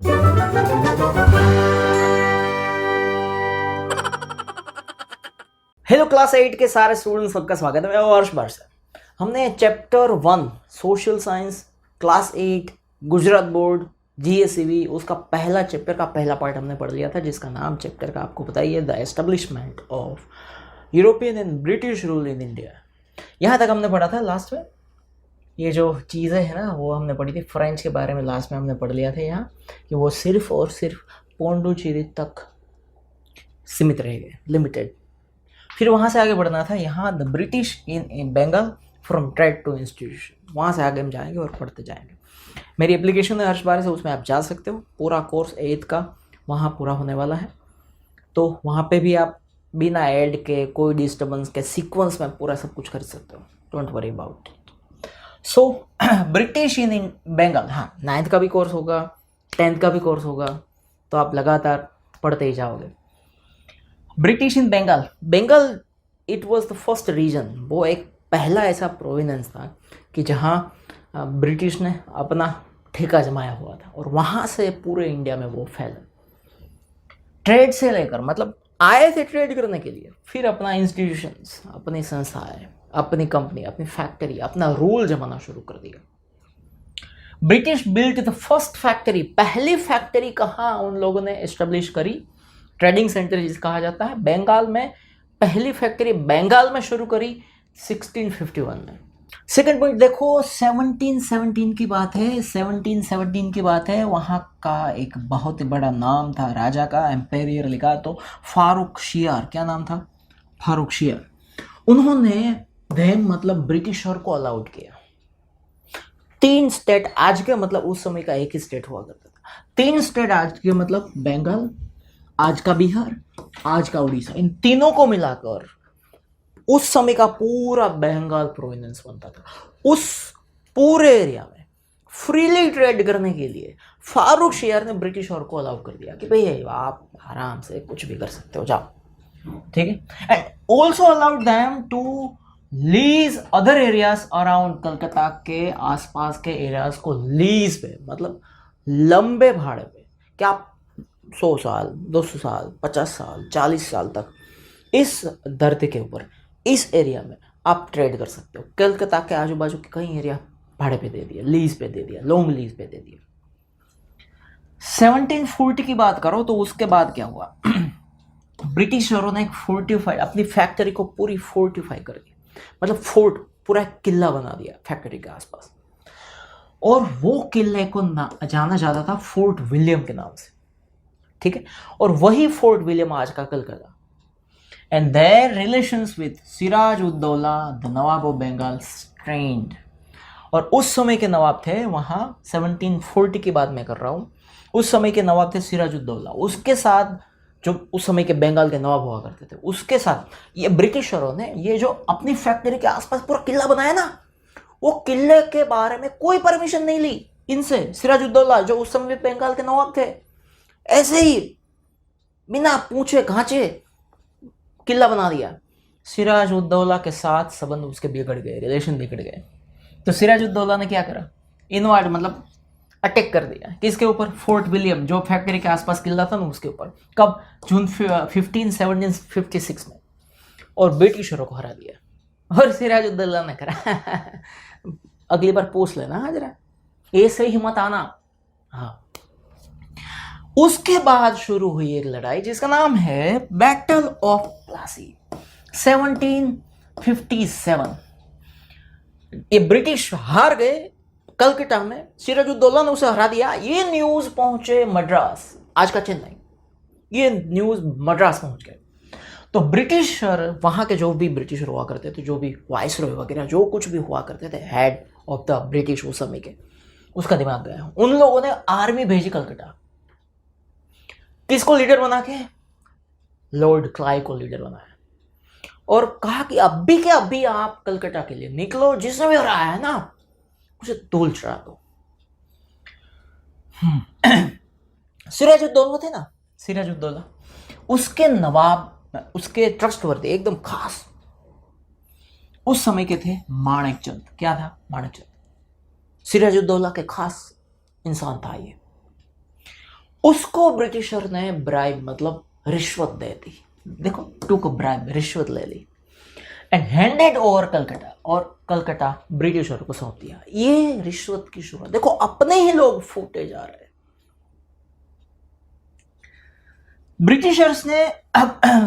Hello class 8 के सारे students, सबका स्वागत है। मैं हर्ष भार्गव से। हमने chapter 1 social science class 8 Gujarat board GSCB उसका पहला चैप्टर का पहला पार्ट हमने पढ़ लिया था, जिसका नाम चैप्टर का आपको पता ही है, the establishment of European and British rule in India. यहाँ तक हमने पढ़ा था। लास्ट में ये जो चीज़ें हैं ना, वो हमने पढ़ी थी। फ्रेंच के बारे में लास्ट में हमने पढ़ लिया था यहाँ, कि वो सिर्फ और सिर्फ पोंडुचेरी तक सीमित रह गए, लिमिटेड। फिर वहाँ से आगे बढ़ना था यहाँ, the British in Bengal from trade to institution. वहाँ से आगे हम जाएंगे और पढ़ते जाएंगे। मेरी एप्लीकेशन है हर्ष भार्गव से, उसमें आप जा सकते हो। पूरा कोर्स 8 का वहाँ पूरा होने वाला है, तो वहाँ पे भी आप बिना ऐड के, कोई डिस्टर्बेंस के, सीक्वेंस में पूरा सब कुछ कर सकते हो। Don't worry about it. So British in Bengal, हाँ, 9th का भी कोर्स होगा, 10th का भी कोर्स होगा, तो आप लगातार पढ़ते ही जाओगे। British in Bengal, Bengal it was the first region. वो एक पहला ऐसा प्रोविनेंस था कि जहाँ ब्रिटिश ने अपना ठेका जमाया हुआ था, और वहाँ से पूरे इंडिया में वो फैला। ट्रेड से लेकर, मतलब आए थे ट्रेड करने के लिए, फिर अपना इंस्टीट्यूशंस, अपनी संस्थाएं, अपनी कंपनी, अपनी फैक्ट्री, अपना रूल जमाना शुरू कर दिया। British built the first factory, पहली फैक्ट्री कहाँ उन लोगों ने एस्टेब्लिश करी? ट्रेडिंग सेंटर जिसे कहा जाता है, बंगाल में पहली फैक्ट्री बंगाल में शुरू करी 1651 में। सेकंड पॉइंट देखो, 1717 की बात है, 1717 की बात है। वहाँ का एक बहुत ही बड़ा नाम था राजा का, एम्पेरियर लिखा तो फारूक शियार। क्या नाम था? फारूक शियार। उन्होंने देन मतलब ब्रिटिशर को अलाउड किया। 3 स्टेट, आज के मतलब उस समय का एक ही स्टेट हुआ करता था। 3 स्टेट आज के मतलब बंगाल, आज का बिहार, आज का उड़ीसा, इन तीनों को मिलाकर उस समय का पूरा बंगाल प्रोविंस बनता था। उस पूरे एरिया में फ्रीली ट्रेड करने के लिए फारूक शियार ने ब्रिटिशर को अलाउ कर दिया कि भाई आप आराम से कुछ भी कर सकते हो, जाओ, ठीक है। And also allowed them to lease other areas around, Calcutta के आसपास के एरियाज को लीज पे, मतलब लंबे भाड़े पे, क्या 100 साल, 200 साल, 50 साल, 40 साल तक इस धरती के ऊपर, इस एरिया में आप ट्रेड कर सकते हो। कलकत्ता के आजू बाजू के कई एरिया भाड़े पे दे दिया, लीज पे दे दिया, लॉन्ग लीज पे दे दिया। 1740 की बात करो तो उसके बाद क्या हुआ? ब्रिटिशरों ने एक फोर्टिफाइड, अपनी फैक्ट्री को पूरी फोर्टिफाई कर दी, मतलब फोर्ट, पूरा किला बना दिया फैक्ट्री के आसपास। और वो किले को जाना जाता था फोर्ट विलियम के नाम से, ठीक है। और वही फोर्ट विलियम आज का Calcutta. And their relations with Siraj ud Daulah the nawab of Bengal strained. और उस समय के नवाब थे वहाँ, 1740 की बात मैं कर रहा हूँ, उस समय के नवाब थे सिराज उद दौला। उसके साथ जो उस समय के बंगाल के नवाब हुआ करते थे, उसके साथ ये ब्रिटिशरों ने ये जो अपनी फैक्ट्री के आसपास पूरा किला बनाया ना, वो किले के बारे में कोई परमिशन नहीं ली इनसे। सिराज उद दौला जो उस समय बंगाल के नवाब थे, ऐसे ही बिना पूछे गांचे किला बना दिया। सिराज उद दौला के साथ संबंध उसके बिगड़ गए, रिलेशन बिगड़ गए। तो सिराज उद दौला ने क्या करा? इनवाइड, मतलब अटैक कर दिया। किसके ऊपर? फोर्ट विलियम, जो फैक्ट्री के आसपास किला था ना, उसके ऊपर। कब? जून 1756 में। और ब्रिटिशरों को हरा दिया। और सिराज उद दौला ने करा अगली बार पूछ लेना जरा, ऐसे हिम्मत आना। हाँ, उसके बाद शुरू हुई एक लड़ाई जिसका नाम है बैटल ऑफ प्लासी, 1757। ये ब्रिटिश हार गए कलकत्ता में, सिराजुद्दौला ने उसे हरा दिया। ये न्यूज पहुंचे मद्रास, आज का चेन्नई, ये न्यूज मद्रास पहुंच गए। तो ब्रिटिशर, वहां के जो भी ब्रिटिशर हुआ करते थे, जो भी वाइसरॉय वगैरह जो कुछ भी हुआ करते थे, हेड ऑफ द ब्रिटिश उस समय के, उसका दिमाग गया। उन लोगों ने आर्मी भेजी कलकत्ता। किसको लीडर बना के? लॉर्ड क्लाइव को लीडर बनाया, और कहा कि अभी के अभी आप कलकत्ता के लिए निकलो, जिसने भी हराया है ना उसे धूल चढ़ा दो। सिराजुद्दौला थे ना, सिराजुद्दौला, उसके नवाब, उसके ट्रस्टवर्दी, एकदम खास उस समय के थे माणिक चंद। क्या था? माणिक चंद सिराजुद्दौला के खास इंसान था ये। उसको ब्रिटिशर ने ब्राइब मतलब रिश्वत दे दी। देखो, टुक ब्राइब, रिश्वत ले ली एंड हैंडेड ओवर कलकत्ता, और कलकत्ता ब्रिटिशर को सौंप दिया। ये रिश्वत की शुरुआत। देखो, अपने ही लोग फूटे जा रहे हैं। ब्रिटिशर्स ने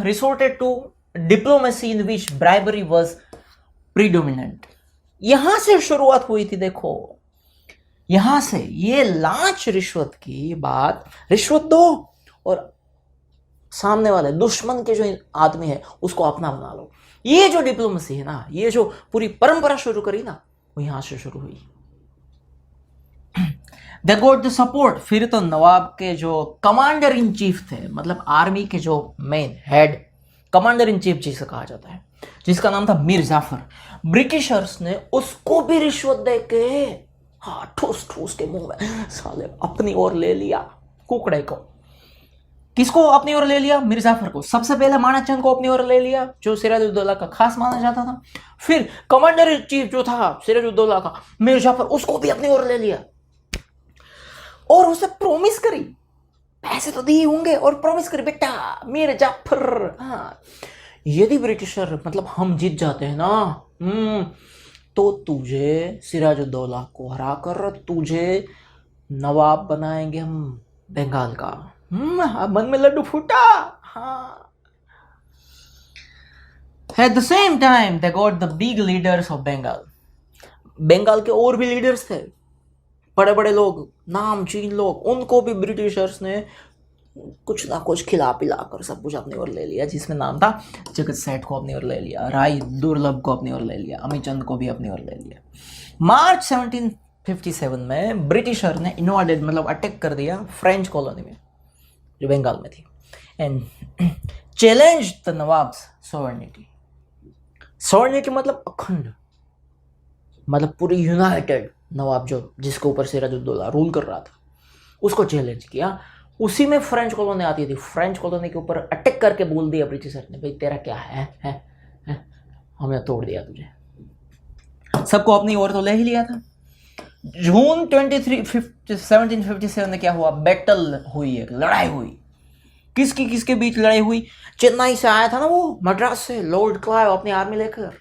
resorted to diplomacy in which bribery was predominant. यहां से शुरुआत हुई थी। देखो, यहां से ये लांच रिश्वत की बात, रिश्वत दो और सामने वाले दुश्मन के जो आदमी है उसको अपना बना लो। ये जो डिप्लोमेसी है ना, ये जो पूरी परंपरा शुरू करी ना, वो यहां से शुरू हुई। They got the support. फिर तो नवाब के जो कमांडर इन चीफ थे, मतलब आर्मी के जो main head, commander in chief जिसे कहा जाता है, जिसका नाम था मीर जाफर, ब्रिटिशर्स ने उसको भी रिश्वत दे के, हाँ, ठूस ठूस के मुंह में साले अपनी ओर ले लिया। कुकड़े को, किसको अपनी ओर ले लिया? मीर जाफर को। सबसे पहले मानाचंद को अपनी ओर ले लिया, जो सिराजुद्दौला का खास माना जाता था। फिर कमांडर इन चीफ जो था सिराजुद्दौला का, मीर जाफर, उसको भी अपनी ओर ले लिया और उसे प्रॉमिस करी, पैसे तो दिए होंगे, और प्रॉमिस करी, बेटा मीर जाफर, हाँ, यदि ब्रिटिशर मतलब हम जीत जाते हैं ना, तो तुझे सिराजुद्दौला को हराकर तुझे नवाब बनाएंगे हम बंगाल का। मन में लड्डू फूटा। हाँ। At the same time, they got the big leaders of Bengal. Bengal के और भी लीडर्स थे, बड़े बड़े लोग, नामचीन लोग, उनको भी ब्रिटिशर्स ने कुछ ना कुछ खिला पिला कर सब कुछ अपनी ओर ले लिया, जिसमें नाम था जगत सेठ को अपनी ओर ले लिया, राय दुर्लभ को अपनी ओर ले लिया, अमीचंद को भी अपनी ओर ले लिया। मार्च 1757 में ब्रिटिशर ने इन्वाडेड मतलब अटैक कर दिया फ्रेंच कॉलोनी में जो बंगाल में थी, and challenge the nawabs sovereignty. Sovereignty मतलब अखंड, मतलब पूरी यूनाइटेड नवाब जो जिसके ऊपर सिराजुद्दौला रूल कर रहा था, उसको चैलेंज किया। उसी में फ्रेंच कॉलोनी आती थी। फ्रेंच कॉलोनी के ऊपर अटैक करके बोल दिया ब्रिटिशर ने, भाई तेरा क्या है? हमने तोड़ दिया तुझे। सबको अपनी ओर तो ले ही लिया था। जून 1757 में क्या हुआ? बैटल हुई, एक लड़ाई हुई। किसके बीच लड़ाई हुई? चेन्नई से आया था ना वो, मद्रास से, लॉर्ड क्लाइव अपनी आर्मी लेकर,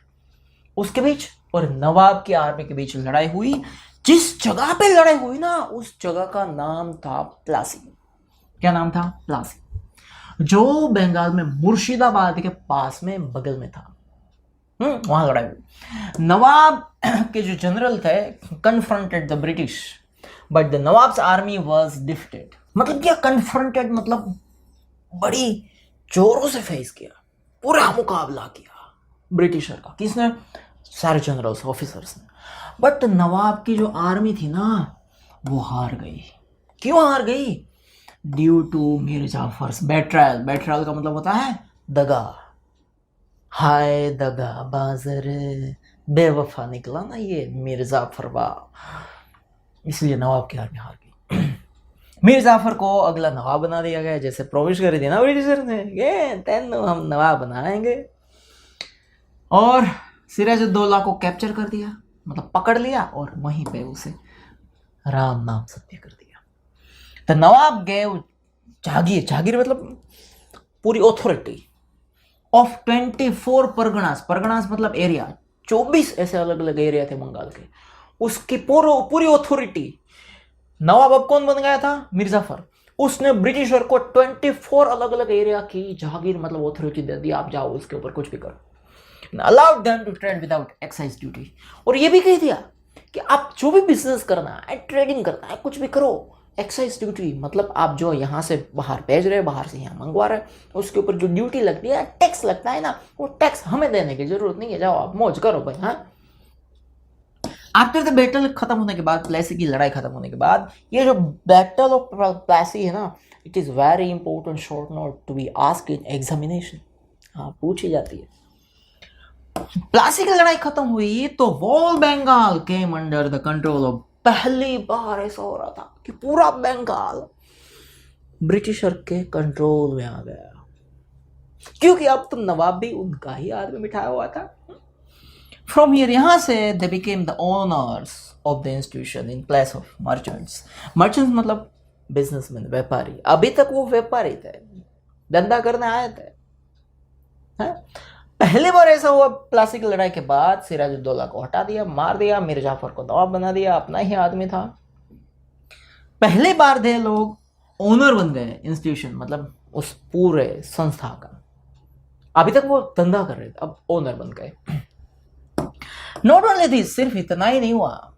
उसके बीच और नवाब की आर्मी के बीच लड़ाई हुई। जिस जगह पे लड़ाई हुई ना, उस जगह का नाम था प्लासी। क्या नाम था? प्लासी, जो बंगाल में मुर्शिदाबाद के पास में बगल में था। वहां लड़ाई हुई। नवाब के जो जनरल थे confronted the British, but the nawabs army was defeated. मतलब क्या कन्फ्रंटेड? मतलब बड़ी जोरों से फेस किया, पूरा मुकाबला किया ब्रिटिशर का। किसने? सारे जनरल्स, ऑफिसर्स ने। बट नवाब की जो आर्मी थी ना, वो हार गई। क्यों हार गई? Due to Mir Jafar's betrayal. Betrayal का मतलब होता है दगा। हाय दगा बाजर, बेवफा निकला ना ये मीर जाफर वाह, इसलिए नवाब की आर्मी हार गई। मीर जाफर को अगला नवाब बना दिया गया, जैसे प्रोमिस कर दिया ना ब्रिटिशर ने, ये तेन हम नवाब बनाएंगे। और सिराजुद्दौला को कैप्चर कर दिया, मतलब पकड़ लिया, और वहीं पे उसे राम नाम सत्य कर दिया। द नवाब गेव जागीर, जागीर मतलब पूरी ऑथोरिटी ऑफ 24 परगनास। परगनास मतलब एरिया, 24 ऐसे अलग अलग एरिया थे बंगाल के, उसकी पूरी ऑथोरिटी। नवाब अब कौन बन गया था? मीर जाफर। उसने ब्रिटिशर को 24 अलग अलग एरिया की जागीर मतलब ऑथोरिटी दे दी, आप जाओ उसके ऊपर कुछ भी करो। Allowed them to trade without excise duty. और ये भी कह दिया कि आप जो भी बिजनेस करना है, ट्रेडिंग करना है, कुछ भी करो, एक्साइज ड्यूटी मतलब आप जो यहाँ से बाहर भेज रहे, बाहर से यहाँ मंगवा रहे, उसके ऊपर जो ड्यूटी लगती है, टैक्स लगता है ना, वो टैक्स हमें देने की जरूरत नहीं है, जाओ आप मौज करो भाई। हाँ, आफ्टर द बैटल खत्म होने के बाद, प्लेसी की लड़ाई खत्म होने के बाद, ये जो बैटल ऑफ प्लेसी है ना, it is very important short note to be asked in examination. हाँ, पूछी जाती है। प्लासी की लड़ाई खत्म हुई तो whole Bengal came under the control of, पहली बार ऐसा हो रहा था कि पूरा बंगाल ब्रिटिशर के कंट्रोल में आ गया, क्योंकि अब तो नवाब भी उनका ही आदमी बिठाया हुआ था। फ्रॉम हियर, यहां से दे became the owners of the institution in place of merchants. Merchants मतलब बिजनेसमैन, व्यापारी, अभी तक वो व्यापारी थे, धंधा करने आए थे। हैं? पहली बार ऐसा हुआ प्लासी की लड़ाई के बाद, सिराजुद्दौला को हटा दिया, मार दिया, मीर जाफर को नवाब बना दिया, अपना ही आदमी था। पहली बार थे लोग ओनर बन गए इंस्टीट्यूशन, मतलब उस पूरे संस्था का। अभी तक वो धंधा कर रहे थे, अब ओनर बन गए। नॉट ओनली दिस, सिर्फ इतना ही नहीं हुआ,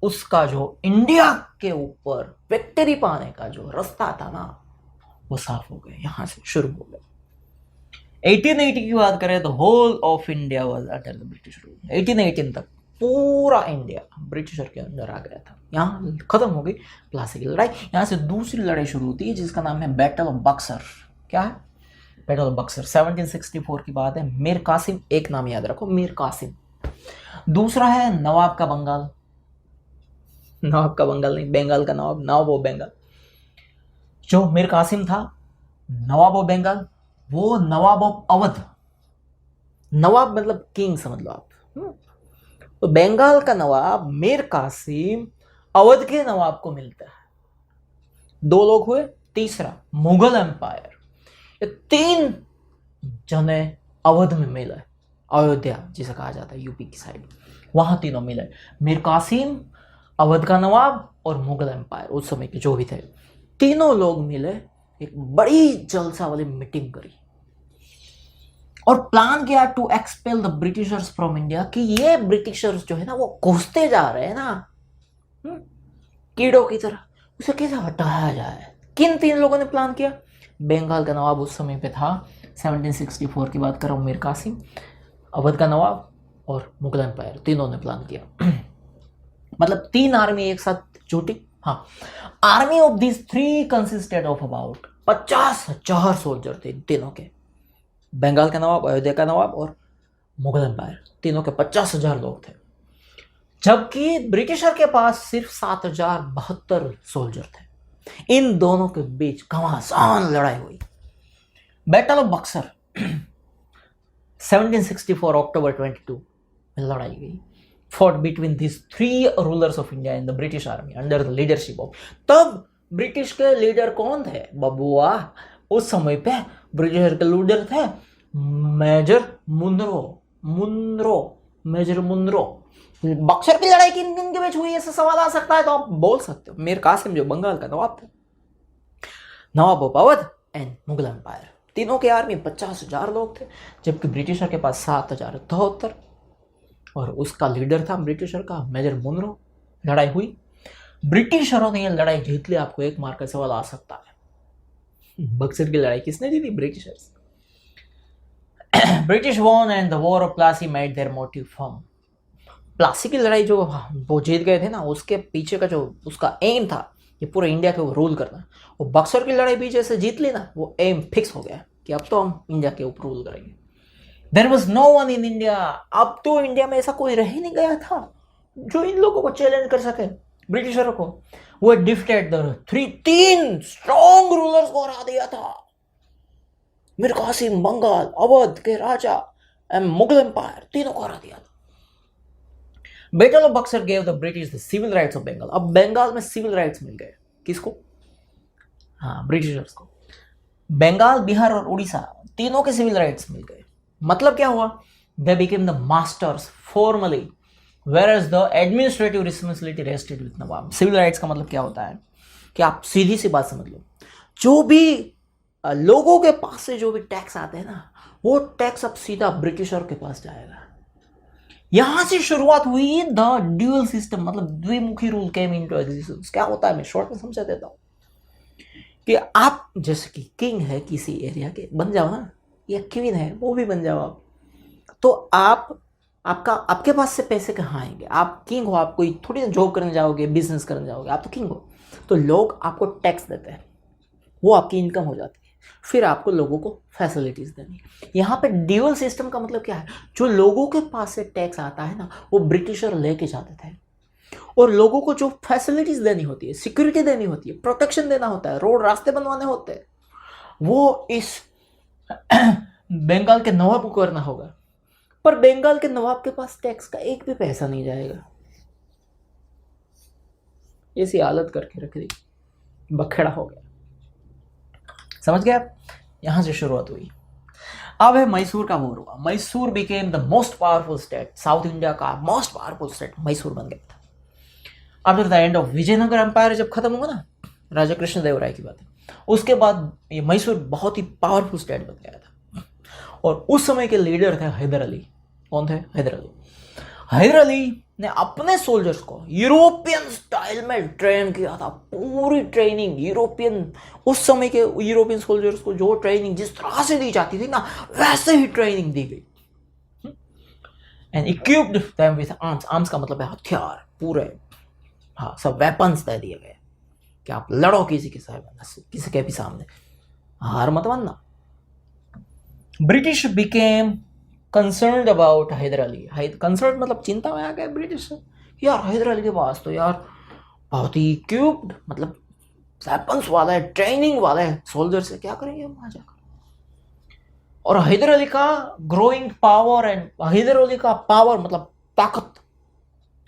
उसका जो इंडिया के ऊपर विक्ट्री पाने का जो रास्ता था ना, वो साफ हो गए, यहां से शुरू हो गए। 1880 की बात करें तो whole of India was under the British rule. 1818 तक पूरा इंडिया ब्रिटिशर के अंदर आ गया था। यहाँ खत्म हो गई प्लासी की लड़ाई। यहाँ से दूसरी लड़ाई शुरू होती है जिसका नाम है बैटल ऑफ बक्सर। क्या है? बैटल ऑफ बक्सर 1764 की बात है। मीर कासिम, एक नाम याद रखो, मीर कासिम। दूसरा है नवाब का बंगाल, नवाब का बंगाल नहीं, बंगाल का नवाब, नवाब ऑफ बंगाल। जो मीर कासिम था नवाब ऑफ बंगाल, वो नवाब ऑफ अवध। नवाब मतलब किंग समझ लो आप। तो बंगाल का नवाब मीर कासिम अवध के नवाब को मिलता है। दो लोग हुए। तीसरा मुगल एम्पायर, ये तीन जने अवध में मिले, अयोध्या जिसे कहा जाता है यूपी की साइड, वहां तीनों मिले। मीर कासिम, अवध का नवाब और मुगल एम्पायर उस समय के जो भी थे, तीनों लोग मिले, एक बड़ी जलसा वाली मीटिंग करी और प्लान किया to expel the Britishers from India, कि ये ब्रिटिशर्स जो है ना वो घुसते जा रहे हैं ना कीड़ों की तरह, उसे कैसे हटाया जाए। किन तीन लोगों ने प्लान किया? बंगाल का नवाब उस समय पे था, 1764 की बात कर रहा हूँ, मीर कासिम, अवध का नवाब और मुगल एम्पायर, तीनों ने प्लान किया। मतलब तीन आर्मी एक साथ जुटी। हाँ, army of this three consisted of about 50,000 soldier थे तीनों के। बंगाल का नवाब, अयोध्या का नवाब और मुगल एम्पायर, तीनों के 50,000 लोग थे। जबकि ब्रिटिशर के पास सिर्फ 7,072 सोल्जर थे। इन दोनों के बीच घमासान लड़ाई हुई। बैटल ऑफ बक्सर 1764 अक्टूबर 22 में लड़ाई गई। Fought between this three rulers of India in the British army under the leadership of, तब ब्रिटिश के लीडर कौन थे बबुआ? उस समय पे ब्रिटिशर के लीडर थे मेजर मुनरो। बक्सर की लड़ाई किन किन के बीच हुई, ऐसा सवाल आ सकता है तो आप बोल सकते हो। मीर कासिम जो बंगाल का नवाब था, nawab of Awadh and Mughal empire, तीनों की आर्मी 50,000 लोग थे, जबकि ब्रिटिशर के पास 7,072 और उसका लीडर था ब्रिटिशर का मेजर मुनरो। लड़ाई हुई, ब्रिटिशरों ने यह लड़ाई जीत ली। आपको एक मार्क का सवाल आ सकता है, बक्सर की लड़ाई किसने जीती? Britishers. British won and the war of Plassey made their motive firm. Plassey की लड़ाई जो वो जीत गए थे ना, उसके पीछे का जो उसका एम था ये पूरे इंडिया के ऊपर रूल करना। वो बक्सर की लड़ाई भी जैसे जीत ली ना, वो एम फिक्स हो गया कि अब तो हम इंडिया के ऊपर रूल करेंगे। There was no one in India, अब तो इंडिया में ऐसा कोई रह ही नहीं गया था जो इन लोगों को चैलेंज कर सके, ब्रिटिशरों को। वो डिफीटेड द तीन स्ट्रॉन्ग रूलर्स को हरा दिया था। मीर कासिम, बंगाल, अवध के राजा एंड मुगल एम्पायर, तीनों को हरा दिया था। Battle of Buxar gave the British the civil rights of Bengal. अब बंगाल में सिविल राइट्स मिल गए। किसको? हाँ, ब्रिटिशर्स को। बंगाल, बिहार और उड़ीसा तीनों के सिविल राइट्स मिल गए। मतलब क्या हुआ? They became the masters formally, whereas the administrative responsibility rested with nawab. Civil rights का मतलब क्या होता है कि आप सीधी सी बात समझ लो, जो भी लोगों के पास से जो भी टैक्स आते हैं ना, वो टैक्स अब सीधा ब्रिटिशर के पास जाएगा। यहां से शुरुआत हुई द ड्यूअल सिस्टम, मतलब द्विमुखी रूल केम इनटू एग्जिस्टेंस। क्या होता है मैं शॉर्ट में समझा देता हूं कि आप जैसे कि किंग है किसी एरिया के, बन जाओ ना, या क्वीन है वो भी बन जाओ आप, तो आपके पास से पैसे कहाँ आएंगे? आप किंग हो, आप कोई थोड़ी जॉब करने जाओगे, बिजनेस करने जाओगे, आप तो किंग हो। तो लोग आपको टैक्स देते हैं, वो आपकी इनकम हो जाती है, फिर आपको लोगों को फैसिलिटीज देनी। यहाँ पे ड्यूअल सिस्टम का मतलब क्या है? जो लोगों के पास से टैक्स आता है ना, वो ब्रिटिशर लेके जाते थे, और लोगों को जो फैसिलिटीज देनी होती है, सिक्योरिटी देनी होती है, प्रोटेक्शन देना होता है, रोड रास्ते बनवाने होते हैं, वो इस बंगाल के नवाब को करना होगा। पर बंगाल के नवाब के पास टैक्स का एक भी पैसा नहीं जाएगा। ऐसी हालत करके रख दी। बखेड़ा हो गया। समझ गए आप? यहां से शुरुआत हुई। अब है मैसूर का वॉर हुआ। Mysore became the most powerful state, south India का मोस्ट पावरफुल स्टेट मैसूर बन गया था। After the end of Vijayanagar empire जब खत्म हुआ ना, राजा कृष्णदेवराय की बात है, उसके बाद ये मैसूर बहुत ही पावरफुल स्टेट बन गया था। और उस समय के लीडर थे हैदर अली। कौन थे? हैदर अली। हैदर अली ने अपने सोल्जर्स को यूरोपियन स्टाइल में ट्रेन किया था। पूरी ट्रेनिंग यूरोपियन, उस समय के यूरोपियन सोल्जर्स को जो ट्रेनिंग जिस तरह से दी जाती थी ना, वैसे ही ट्रेनिंग दी गई। And equipped them with arms. Arms का मतलब है हथियार पूरे, हाँ, सब वेपन्स दे दिए गए कि आप लड़ो किसी के सामने, किसी के भी सामने, हार मत मानना। British became concerned about Hyder Ali. Concern मतलब चिंता में आ गए ब्रिटिश, यार हैदर अली के पास तो यार बहुत ही इक्विप्ड, मतलब वेपन्स वाला है, ट्रेनिंग वाला है, सोल्जर से क्या करेंगे हम वहां जाकर। और हैदर अली का growing power and Hyder Ali का पावर मतलब ताकत,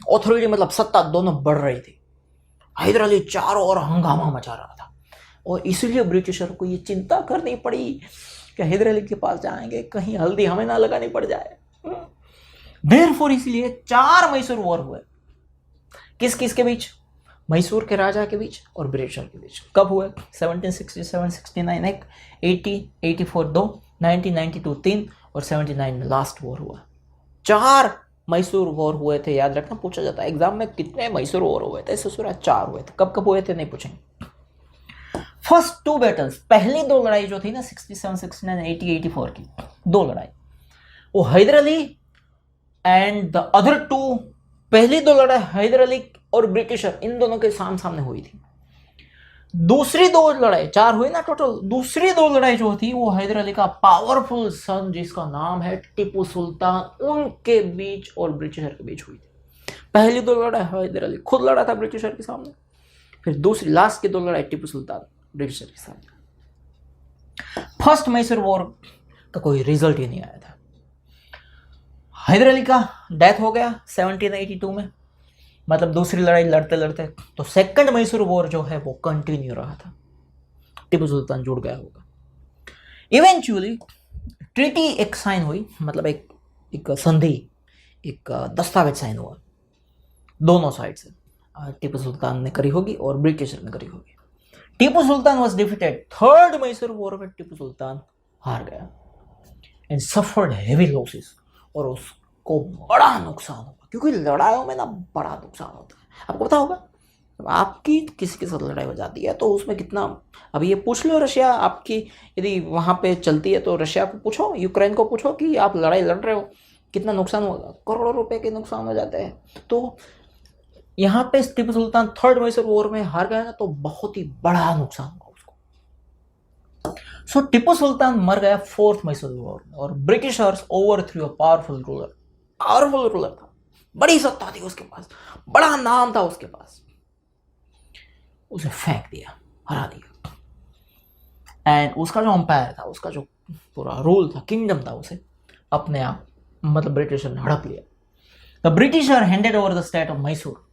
ऑथोरिटी मतलब सत्ता, दोनों बढ़ रही थी। हैदर अली चारों ओर हंगामा मचा रहा था और इसीलिए ब्रिटिशर को ये चिंता करनी पड़ी कि हैदर अली के पास जाएंगे कहीं हल्दी हमें ना लगानी पड़ जाए। देयरफॉर इसलिए 4 मैसूर वॉर हुए। किस किस के बीच? मैसूर के राजा के बीच और ब्रिटिशर के बीच। कब हुए? 1767-69 एक, 80-84 2, 1992 3 और 79 में लास्ट वॉर हुआ। 4 मैसूर वॉर हुए थे। याद रखना, पूछा जाता है एग्जाम में कितने मैसूर वॉर हुए थे। ससुरा 4 हुए थे। कब कब हुए थे नहीं पूछेंगे। फर्स्ट 2 बैटल्स, पहली 2 लड़ाई जो थी ना 67-69 80-84 की 2 लड़ाई, वो Hyder Ali and the other 2, पहली 2 लड़ाई हैदर अली और ब्रिटिशर इन दोनों के सामने हुई थी। दूसरी 2 लड़ाई, 4 हुई ना टोटल, दूसरी 2 लड़ाई जो थी वो हैदर अली का पावरफुल सन जिसका नाम है टीपू सुल्तान, उनके बीच और ब्रिटिशर के बीच हुई थी। पहली 2 लड़ाई हैदर अली खुद लड़ा था ब्रिटिशर के सामने, फिर दूसरी लास्ट की 2 लड़ाई टीपू सुल्तान ब्रिटिशर के सामने। फर्स्ट मैसूर वॉर का कोई रिजल्ट ही नहीं आया था। हैदर अली का डेथ हो गया 1782 में, मतलब दूसरी लड़ाई लड़ते लड़ते। तो सेकंड मैसूर वॉर जो है वो कंटिन्यू रहा था। टीपू सुल्तान जुड़ गया होगा। इवेंचुअली ट्रीटी एक साइन हुई, मतलब एक संधि, एक दस्तावेज साइन हुआ दोनों साइड से। टीपू सुल्तान ने करी होगी और ब्रिटिशर ने करी होगी। Tipu Sultan was defeated. Third Mysore war में टीपू सुल्तान हार गया एंड सफर्ड हेवी लॉसेस, और उसको बड़ा नुकसान हुआ, क्योंकि लड़ाइयों में ना बड़ा नुकसान होता है। आपको पता होगा, आपकी किसी के साथ लड़ाई हो जाती है तो उसमें कितना, अभी ये पूछ लो रशिया आपकी यदि वहाँ पे चलती है तो रशिया को पूछो, यूक्रेन को पूछो कि आप लड़ाई लड़ रहे हो कितना नुकसान होगा, करोड़ों रुपए के नुकसान हो जाते हैं। तो यहाँ पे टीपू सुल्तान थर्ड मैसूर वॉर में हार गया ना, तो बहुत ही बड़ा नुकसान हुआ उसको। सो टीपू सुल्तान मर गया फोर्थ मैसूर वॉर में, और ब्रिटिशर्स ओवरथ्रू अ पावरफुल रूलर था, बड़ी सत्ता थी उसके पास, बड़ा नाम था उसके पास, उसे फेंक दिया, हरा दिया। एंड उसका जो अंपायर था, उसका जो पूरा रूल था, किंगडम था, उसे अपने आप मतलब ब्रिटिशर ने हड़प लिया। The Britisher handed over the state of Mysore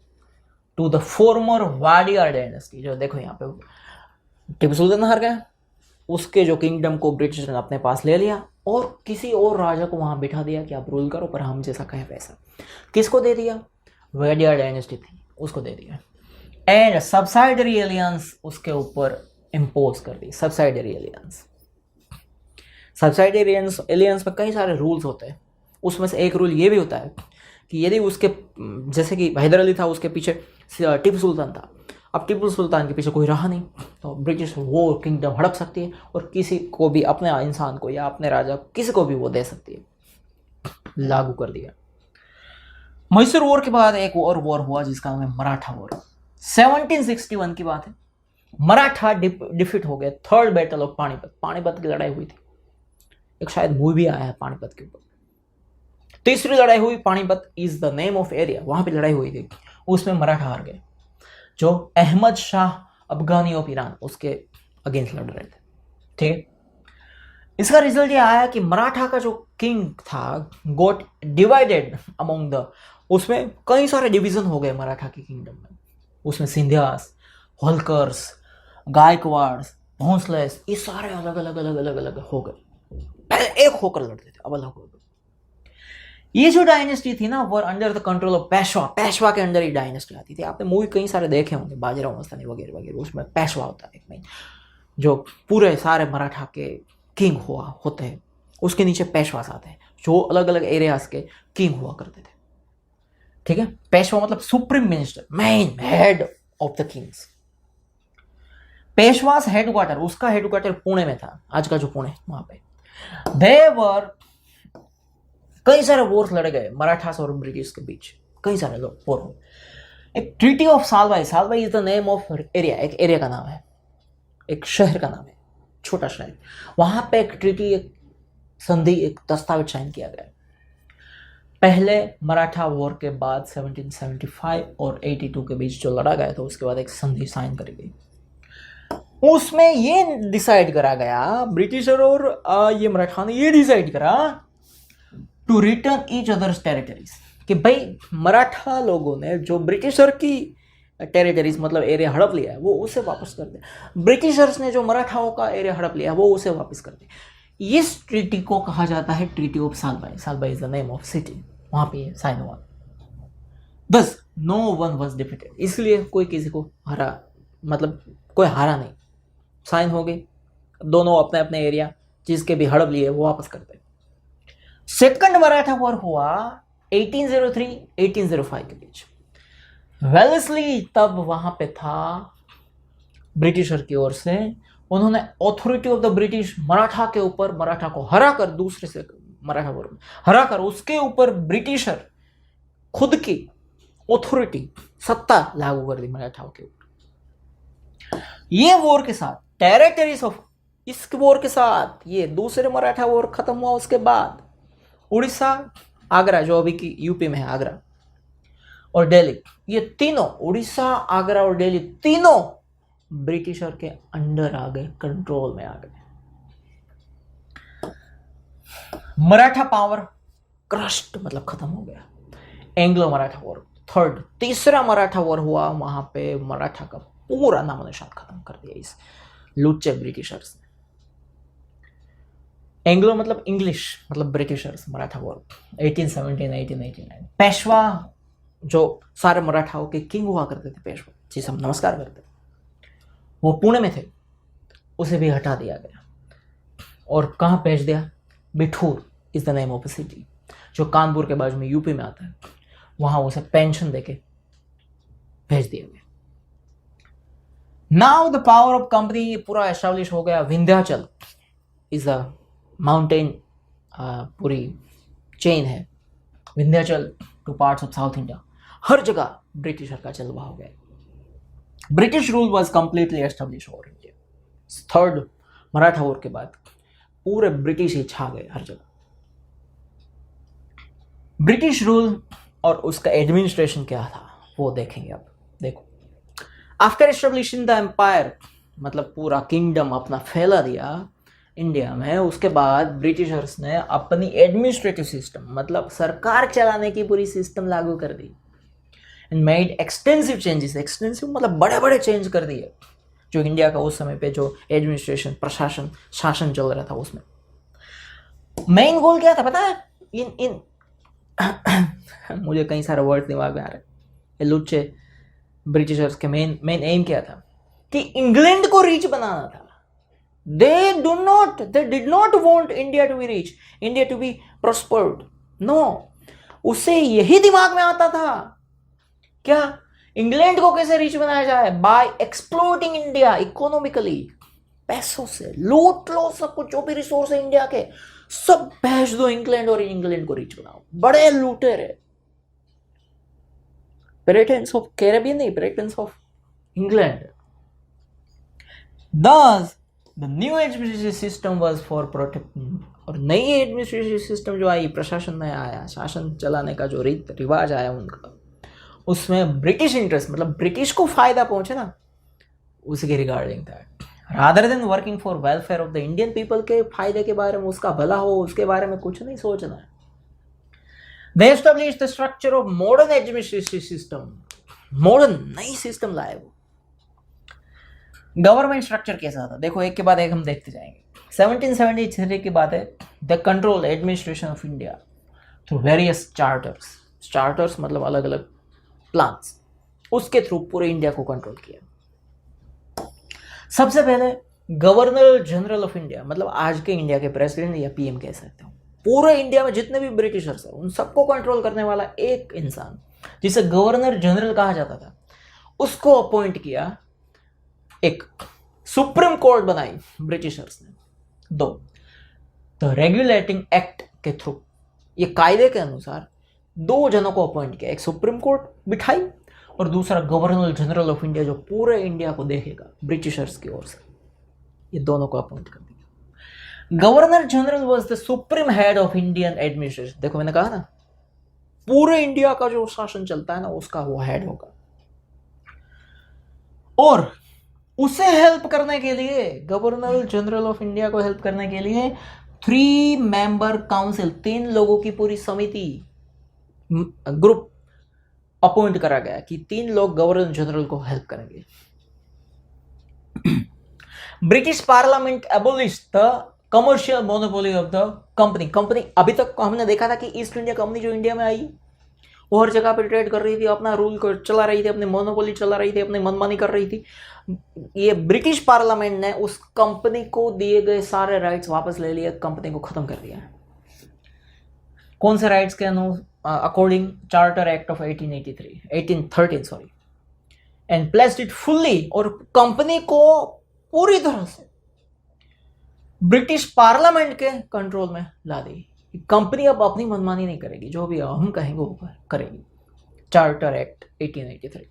to the former Wadiyar dynasty. जो देखो यहाँ पे टीपू सुल्तान हार गया, उसके जो किंगडम को ब्रिटिश ने अपने पास ले लिया और किसी और राजा को वहां बिठा दिया कि आप रूल करो, पर हम जैसा कहे वैसा। किसको दे दिया? वाडियर डायनेस्टी थी, उसको दे दिया। एंड सब्सिडरी एलियंस उसके ऊपर इम्पोज कर दी। सब्सिडरी एलियंस में कई सारे रूल्स होते हैं। उसमें से एक रूल ये भी होता है कि यदि उसके, जैसे कि हैदर अली था, उसके पीछे टीपू सुल्तान था, अब टीपू सुल्तान के पीछे कोई रहा नहीं, तो ब्रिटिश वो किंगडम हड़प सकती है और किसी को भी, अपने इंसान को या अपने राजा को, किसी को भी वो दे सकती है। लागू कर दिया। मैसूर वॉर के बाद एक और वॉर हुआ जिसका नाम है मराठा वॉर। 1761 की बात है। मराठा डिफीट हो गए। थर्ड बैटल ऑफ पानीपत की लड़ाई हुई थी। एक शायद मूवी आया है पानीपत के ऊपर। तीसरी लड़ाई हुई Panipat is the name of area, वहां पे लड़ाई हुई थी, उसमें मराठा हार गए, जो अहमद शाह अफगानी ऑफ ईरान उसके अगेंस्ट लड़ रहे थे। ठीक है, इसका रिजल्ट ये आया कि मराठा का जो किंग था गोट डिवाइडेड अमंग द, उसमें कई सारे डिवीजन हो गए मराठा के किंगडम में। उसमें सिंधियास, होलकर्स, गायकवाड़, भोंसलेस, ये सारे अलग अलग अलग अलग अलग हो गए, पहले एक होकर लड़ते थे, अब अलग हो गए। ये जो डायनेस्टी थी ना, वो under the control of Peshwa, Peshwa के अंडर ही डायनेस्टी आती थी। आपने मूवी कई सारे देखे होंगे, बाजीराव मस्तानी वगैरह वगैरह, उसमें पेशवा होता है एक मेन, जो पूरे सारे मराठा के किंग हुआ होते हैं, उसके नीचे पेशवास आते हैं जो अलग अलग एरियाज के किंग हुआ करते थे। ठीक है, पेशवा मतलब supreme minister, main head of the Kings. Peshwas headquarter, उसका हेडक्वार्टर पुणे में था, आज का जो पुणे, वहां पे देवर कई सारे वॉर्स लड़े गए मराठास और ब्रिटिश के बीच, कई सारे लोग वॉर। एक treaty of Salbai, Salbai is the name of area, एक एरिया का नाम है, एक शहर का नाम है, छोटा शहर। वहां पे एक ट्रीटी, एक संधि, एक दस्तावेज साइन किया गया। पहले मराठा वॉर के बाद 1775 और 82 के बीच जो लड़ा गया था, उसके बाद एक संधि साइन करी गई। उसमें ये डिसाइड करा गया, ब्रिटिशर और ये मराठा ने ये डिसाइड करा to return each others territories, कि भाई मराठा लोगों ने जो ब्रिटिशर की टेरिटरीज मतलब एरिया हड़प लिया है वो उसे वापस कर दे, ब्रिटिशर्स ने जो मराठाओं का एरिया हड़प लिया है वो उसे वापस कर दे। इस ट्रीटी को कहा जाता है treaty of Salbai. Salbai is the name of city, वहां पे साइन हुआ। बस नो वन वाज डिफीटेड, इसलिए कोई किसी को हरा, मतलब कोई हारा नहीं, साइन हो गई, दोनों अपने अपने एरिया जिसके भी हड़प लिए वो वापस करते। सेकंड मराठा वॉर हुआ 1803-1805 के बीच। वेल्लेस्ली तब वहां पे था ब्रिटिशर की ओर से, उन्होंने authority of the British Maratha के ऊपर, मराठा को हरा कर, दूसरे से मराठा वॉर में हरा कर उसके ऊपर ब्रिटिशर खुद की अथॉरिटी, सत्ता लागू कर दी मराठाओं के ऊपर। ये वॉर के साथ टेरिटरीज ऑफ, इस वॉर के साथ ये दूसरे मराठा वॉर खत्म हुआ, उसके बाद उड़ीसा, आगरा जो अभी की यूपी में है आगरा, और दिल्ली, ये तीनों, उड़ीसा, आगरा और दिल्ली, तीनों ब्रिटिशर के अंडर आ गए, कंट्रोल में आ गए। मराठा पावर क्रस्ट, मतलब खत्म हो गया। एंग्लो मराठा वॉर, थर्ड, तीसरा मराठा वॉर हुआ, वहां पे मराठा का पूरा नामो निशान खत्म कर दिया इस लुच्चे ब्रिटिशर्स ने। एंग्लो मतलब इंग्लिश, मतलब ब्रिटिशर्स, मराठा वॉर 1817-1889। पेशवा जो सारे मराठाओं के किंग हुआ करते थे, पेशवा जिसे हम नमस्कार करते थे, वो पुणे में थे, उसे भी हटा दिया गया और कहाँ भेज दिया, Bithoor is the name of a city, जो कानपुर के बाजू में यूपी में आता है, वहां उसे पेंशन देके भेज दिया गया। Now the power of company पूरा एस्टेब्लिश हो गया। विंध्याचल इज अ माउंटेन, पूरी चेन है, Vindhyachal to parts of south India, हर जगह ब्रिटिशर का चलवा हो गया। British rule was completely establish over India. Third Maratha war के बाद पूरे ब्रिटिश ही छा गए हर जगह। ब्रिटिश रूल और उसका एडमिनिस्ट्रेशन क्या था वो देखेंगे अब। देखो, आफ्टर एस्टेब्लिशिंग द एम्पायर, मतलब पूरा किंगडम अपना फैला दिया इंडिया में, उसके बाद ब्रिटिशर्स ने अपनी एडमिनिस्ट्रेटिव सिस्टम, मतलब सरकार चलाने की पूरी सिस्टम लागू कर दी and made extensive changes. Extensive मतलब बड़े बड़े चेंज कर दिए जो इंडिया का उस समय पे जो एडमिनिस्ट्रेशन, प्रशासन, शासन चल रहा था उसमें। मेन गोल क्या था पता है? इन मुझे कई सारे वर्ड दिमाग में आ रहे हैं। ये लुच्चे ब्रिटिशर्स के मेन एम क्या था कि इंग्लैंड को रीच बनाना था। They did not want India to be rich, India to be prospered. No, उसे यही दिमाग में आता था क्या, इंग्लैंड को कैसे रिच बनाया जाए, बाय एक्सप्लोइटिंग इंडिया इकोनॉमिकली, पैसों से लूट लो सब कुछ, जो भी रिसोर्स है इंडिया के सब भेज दो इंग्लैंड और इंग्लैंड को रिच बनाओ। बड़े लूटेरे, ब्रिटेन्स ऑफ कैरेबियन नहीं, Britain's of England. Thus the new administrative system was for protecting, और नई एडमिनिस्ट्रेटिव सिस्टम जो आई, प्रशासन में आया, शासन चलाने का जो रीत रिवाज आया उनका, उसमें ब्रिटिश इंटरेस्ट, मतलब ब्रिटिश को फायदा पहुंचे ना, उसके रिगार्डिंग था, rather than working for welfare of the Indian people, के फायदे के बारे में, उसका भला हो उसके बारे में कुछ नहीं सोचना है। They established the structure of modern administrative system, modern नई सिस्टम लाए वो। गवर्नमेंट स्ट्रक्चर कैसा था, देखो एक के बाद एक हम देखते जाएंगे। 1773 की बात है। The control administration of India through various charters, charters मतलब अलग अलग प्लान्स, उसके थ्रू पूरे इंडिया को कंट्रोल किया। सबसे पहले गवर्नर जनरल ऑफ इंडिया, मतलब आज के इंडिया के प्रेसिडेंट या पीएम कह सकते हो, पूरे इंडिया में जितने भी ब्रिटिशर्स हैं उन सबको कंट्रोल करने वाला एक इंसान जिसे गवर्नर जनरल कहा जाता था, उसको अपॉइंट किया। एक सुप्रीम कोर्ट बनाई ब्रिटिशर्स ने। दो, द रेगुलेटिंग एक्ट के थ्रू, ये कायदे के अनुसार दो जनों को अपॉइंट किया, एक सुप्रीम कोर्ट बिठाई और दूसरा गवर्नर जनरल ऑफ इंडिया जो पूरे इंडिया को देखेगा ब्रिटिशर्स की ओर से, ये दोनों को अपॉइंट कर दिया। Governor general was the supreme head of Indian administration. देखो मैंने कहा ना, पूरे इंडिया का जो शासन चलता है ना उसका वो हेड होगा। और उसे हेल्प करने के लिए, गवर्नर जनरल ऑफ इंडिया को हेल्प करने के लिए 3 मेंबर काउंसिल, 3 लोगों की पूरी समिति, ग्रुप अपॉइंट करा गया कि 3 लोग गवर्नर जनरल को हेल्प करेंगे। British parliament एबोलिश्ड the commercial monopoly of the company. अभी तक हमने देखा था कि ईस्ट इंडिया कंपनी जो इंडिया में आई वो हर जगह पे ट्रेड कर रही थी, अपना रूल चला रही थी, अपनी मोनोपोली चला रही थी, अपनी मनमानी कर रही थी। ये ब्रिटिश पार्लियामेंट ने उस कंपनी को दिए गए सारे राइट्स वापस ले लिए, कंपनी को खत्म कर दिया। कौन से राइट्स के according? Charter act of 1813 sorry, and placed it fully, और कंपनी को पूरी तरह से ब्रिटिश पार्लियामेंट के कंट्रोल में ला दी। कंपनी अब अपनी मनमानी नहीं करेगी, जो भी हम कहेंगे वो करेगी। चार्टर एक्ट 1883,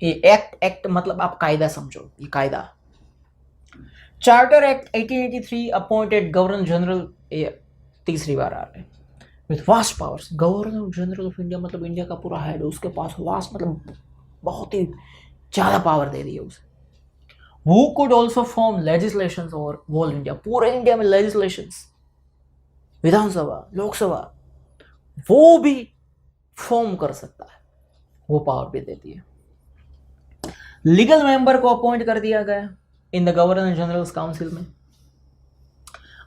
ये एक्ट मतलब आप कायदा समझो, ये कायदा। Charter act 1883 appointed governor general, ये तीसरी बार आ रहा है, with vast powers. Governor general of India मतलब इंडिया का पूरा हेड, उसके पास वास्ट मतलब बहुत ही ज़्यादा पावर दे दी है उसे। Who could also form legislations over whole India, पूरे इंडिया में legislations, विधानसभा, लोकसभा, वो भी फॉर्म कर सकता है, वो पावर भी देती है। लीगल मेंबर को अपॉइंट कर दिया गया in the governor general's council में।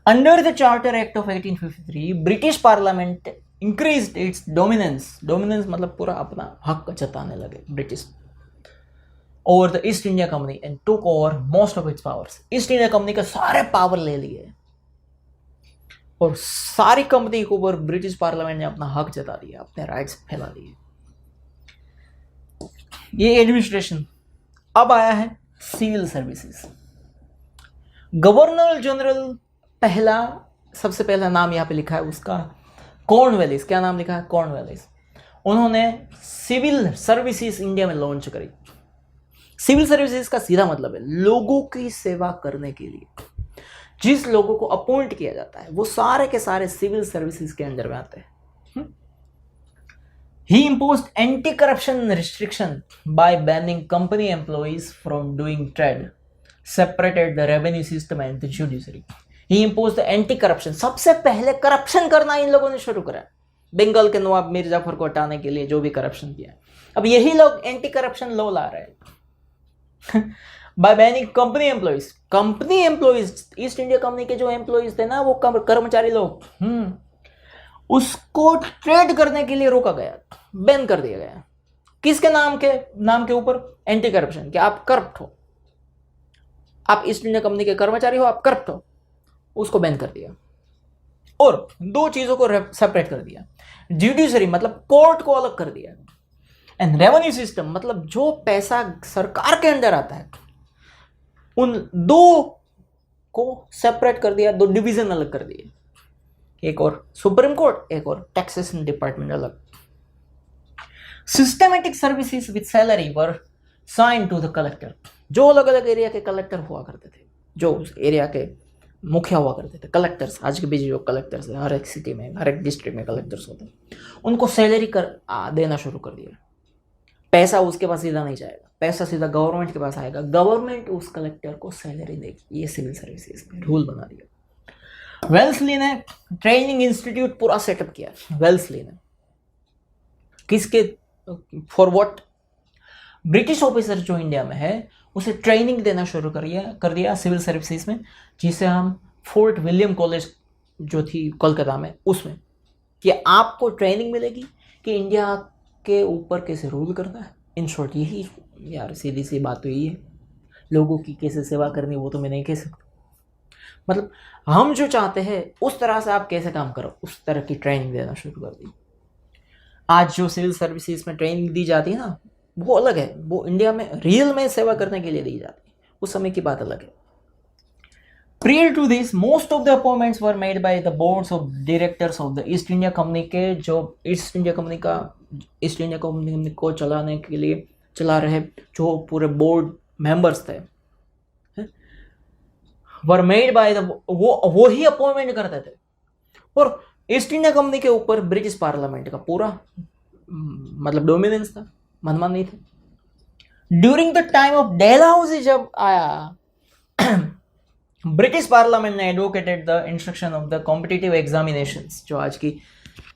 Under the charter act of 1853 British parliament increased its dominance मतलब पूरा अपना हक जताने लगे British over the East India company and took over most of its powers. East India company का सारे power ले लिए और सारी कंपनी के ऊपर ब्रिटिश पार्लियामेंट ने अपना हक जता दिया, अपने राइट्स फैला दिए। ये एडमिनिस्ट्रेशन। अब आया है सिविल सर्विसेज। गवर्नर जनरल पहला, सबसे पहला नाम यहाँ पे लिखा है उसका कॉर्नवालिस। क्या नाम लिखा है? कॉर्नवालिस। उन्होंने सिविल सर्विसेज इंडिया में लॉन्च करी। सिविल सर्विसेज का सीधा मतलब है लोगों की सेवा करने के लिए जिस लोगों को अपॉइंट किया जाता है वो सारे के सारे सिविल सर्विसेज के अंदर में आते हैं। He imposed anti-corruption restriction by banning company employees from doing trade, separated the revenue system and the judiciary. He imposed the anti-corruption. सबसे पहले करप्शन करना इन लोगों ने शुरू करा, बंगाल के नवाब मीर जाफर को हटाने के लिए जो भी करप्शन किया। अब यही लोग एंटी करप्शन लॉ ला रहे हैं bye banning company employees. East India company के जो एम्प्लॉइज थे ना, वो कर्मचारी लोग, उसको ट्रेड करने के लिए रोका गया, बैन कर दिया गया। किसके नाम के ऊपर? एंटी करप्शन, कि आप करप्ट हो, आप ईस्ट इंडिया कंपनी के कर्मचारी हो, आप करप्ट हो, उसको बैन कर दिया। और दो चीजों को सेपरेट कर दिया। जुडिशरी मतलब कोर्ट को अलग कर दिया, एंड रेवेन्यू सिस्टम मतलब जो पैसा सरकार के अंदर आता है, उन दो को सेपरेट कर दिया, दो डिवीजन अलग कर दिए। एक और सुप्रीम कोर्ट, एक और टैक्सेशन डिपार्टमेंट अलग। Systematic services with salary were sign to the collector. जो अलग अलग एरिया के कलेक्टर हुआ करते थे, जो उस एरिया के मुखिया हुआ करते थे, कलेक्टर्स, आज के बीच जो कलेक्टर्स हैं, हर एक सिटी में, हर एक डिस्ट्रिक्ट में कलेक्टर्स होते हैं, उनको सैलरी देना शुरू कर दिया। पैसा उसके पास सीधा नहीं जाएगा, पैसा सीधा गवर्नमेंट के पास आएगा, गवर्नमेंट उस कलेक्टर को सैलरी देगी। ये सिविल सर्विसेज में रूल बना दिया। वेल्सली ने ट्रेनिंग इंस्टीट्यूट पूरा सेटअप किया। वेल्सली ने किसके? For what? ब्रिटिश ऑफिसर जो इंडिया में है उसे ट्रेनिंग देना शुरू कर दिया सिविल सर्विसेज में, जिसे हम फोर्ट विलियम कॉलेज जो थी कोलकाता में, उसमें कि आपको ट्रेनिंग मिलेगी कि इंडिया के ऊपर कैसे रूल करना है। इन शॉर्ट यही यार, सीधी सी बात तो यही है। लोगों की कैसे सेवा करनी वो तो मैं नहीं कह सकता, मतलब हम जो चाहते हैं उस तरह से आप कैसे काम करो, उस तरह की ट्रेनिंग देना शुरू कर दी। आज जो सिविल सर्विसेज में ट्रेनिंग दी जाती है ना, वो अलग है, वो इंडिया में रियल में सेवा करने के लिए दी जाती है, उस समय की बात अलग है। Prior to this, most of the appointments were made by the boards of directors of the East India Company के जो ईस्ट इंडिया कंपनी को चलाने के लिए चला रहे जो पूरे बोर्ड मेंबर्स थे, वर मेड बाय द, वो ही अपॉइंटमेंट करते थे। और ईस्ट इंडिया कंपनी के ऊपर ब्रिटिश पार्लियामेंट का पूरा मतलब डोमिनेंस था, मनमानी थी। During the time of Dalhousie जब आया, ब्रिटिश पार्लियामेंट ने advocated the instruction of the competitive examinations, जो आज की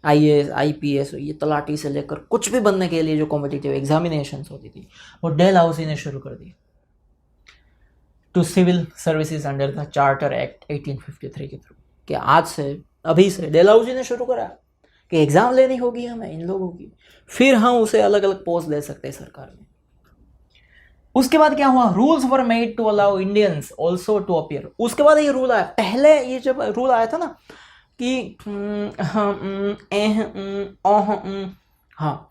IAS IPS ये तलाटी से लेकर कुछ भी बनने के लिए जो कॉम्पिटिटिव एग्जामिनेशंस होती थी, वो डलहौजी ने शुरू कर दी to civil services under the charter act 1853 के थ्रू। कि आज से अभी से डलहौजी ने शुरू करा कि एग्जाम लेनी होगी हमें इन लोगों की, फिर हम उसे अलग अलग पोस्ट दे सकते हैं सरकार में। उसके बाद क्या हुआ, rules were made to allow Indians also to appear. उसके बाद ये रूल आया, पहले ये जब रूल आया था ना कि हाँ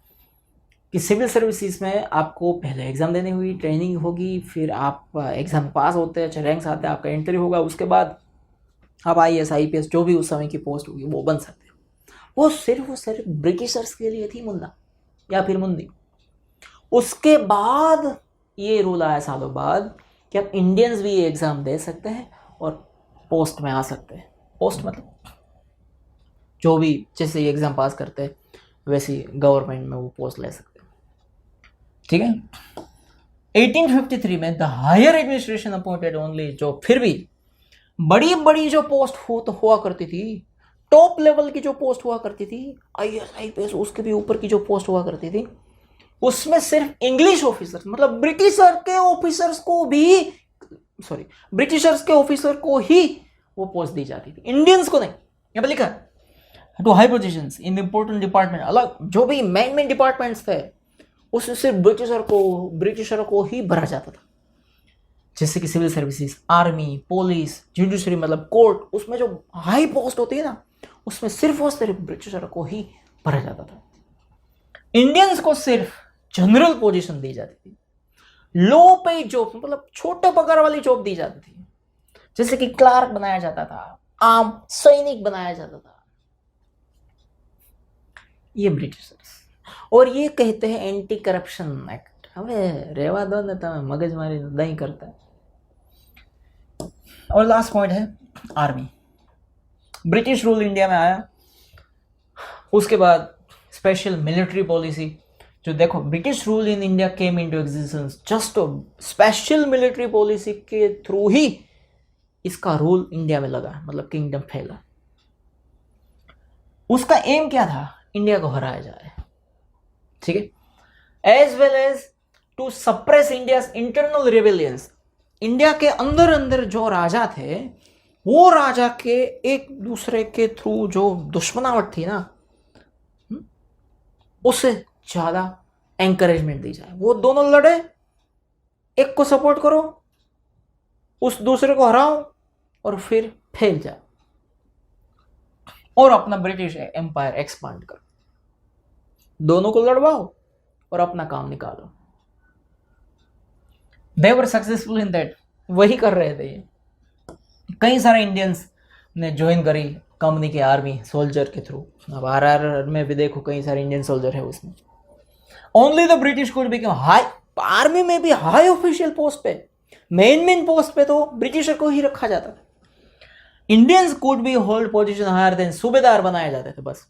कि सिविल सर्विसेज में आपको पहले एग्जाम देनी हुई, ट्रेनिंग होगी, फिर आप एग्जाम पास होते हैं, अच्छा रैंक्स आते हैं, आपका एंट्री होगा, उसके बाद आप IAS IPS जो भी उस समय की पोस्ट होगी वो बन सकते हो। वो सिर्फ ब्रिटिशर्स के लिए थी मुन्ना या फिर मुंदी। उसके बाद ये रूल आया सालों बाद कि अब इंडियंस भी ये एग्ज़ाम दे सकते हैं और पोस्ट में आ सकते हैं। पोस्ट मतलब जो भी जैसे ये एग्ज़ाम पास करते हैं वैसे गवर्नमेंट में वो पोस्ट ले सकते हैं, ठीक है। 1853 में the higher administration appointed only, जो फिर भी बड़ी बड़ी जो पोस्ट हुआ करती थी, टॉप लेवल की जो पोस्ट हुआ करती थी, IAS IPS, उसके भी ऊपर की जो पोस्ट हुआ करती थी, उसमें सिर्फ इंग्लिश ऑफिसर्स, मतलब ब्रिटिशर्स के ऑफिसर को ही वो पोस्ट दी जाती थी, इंडियंस को नहीं। यहाँ पे लिखा to high positions in important department, अलग जो भी मेन डिपार्टमेंट्स थे उससे सिर्फ ब्रिटिशर को ही भरा जाता था। जैसे कि civil services, army, police, judiciary मतलब कोर्ट, उसमें जो हाई पोस्ट होती है ना, उसमें सिर्फ और सिर्फ ब्रिटिशर को ही भरा जाता था। इंडियंस को सिर्फ जनरल पोजीशन दी जाती थी, लो पेड जॉब मतलब छोटे पगार वाली जॉब दी जाती थी, जैसे कि क्लार्क बनाया जाता था, आम सैनिक बनाया जाता था, ये ब्रिटिशर्स। और ये कहते हैं एंटी करप्शन एक्ट। हमें रेवा दो ना तो मगजमारी नहीं करता। और लास्ट पॉइंट है आर्मी। ब्रिटिश रूल इंडिया में आया, उसके बाद स्पेशल मिलिट्री पॉलिसी, जो देखो British rule in India came into existence just special military policy के थ्रू ही इसका रूल इंडिया में लगा, मतलब किंगडम फैला। उसका एम क्या था, इंडिया को हराया जाए, ठीक है, as well as to suppress India's internal rebellions. India के अंदर जो राजा थे, वो राजा के एक दूसरे के थ्रू जो दुश्मनावट थी ना, उससे ज्यादा एंकरेजमेंट दी जाए। वो दोनों लड़े, एक को सपोर्ट करो, उस दूसरे को हराओ और फिर फैल जाए और अपना ब्रिटिश एम्पायर एक्सपांड करो। दोनों को लड़वाओ और अपना काम निकालो। दे वर सक्सेसफुल इन दैट, वही कर रहे थे ये। कई सारे इंडियंस ने ज्वाइन करी कंपनी के आर्मी सोल्जर के थ्रू। अब RRR में भी देखो कई सारे इंडियन सोल्जर है उसमें। Only the British could become high, army में भी हाई ऑफिशियल पोस्ट पे, मेन पोस्ट पे तो ब्रिटिशर को ही रखा जाता था। Indians could be hold position higher than, सूबेदार बनाए जाते थे बस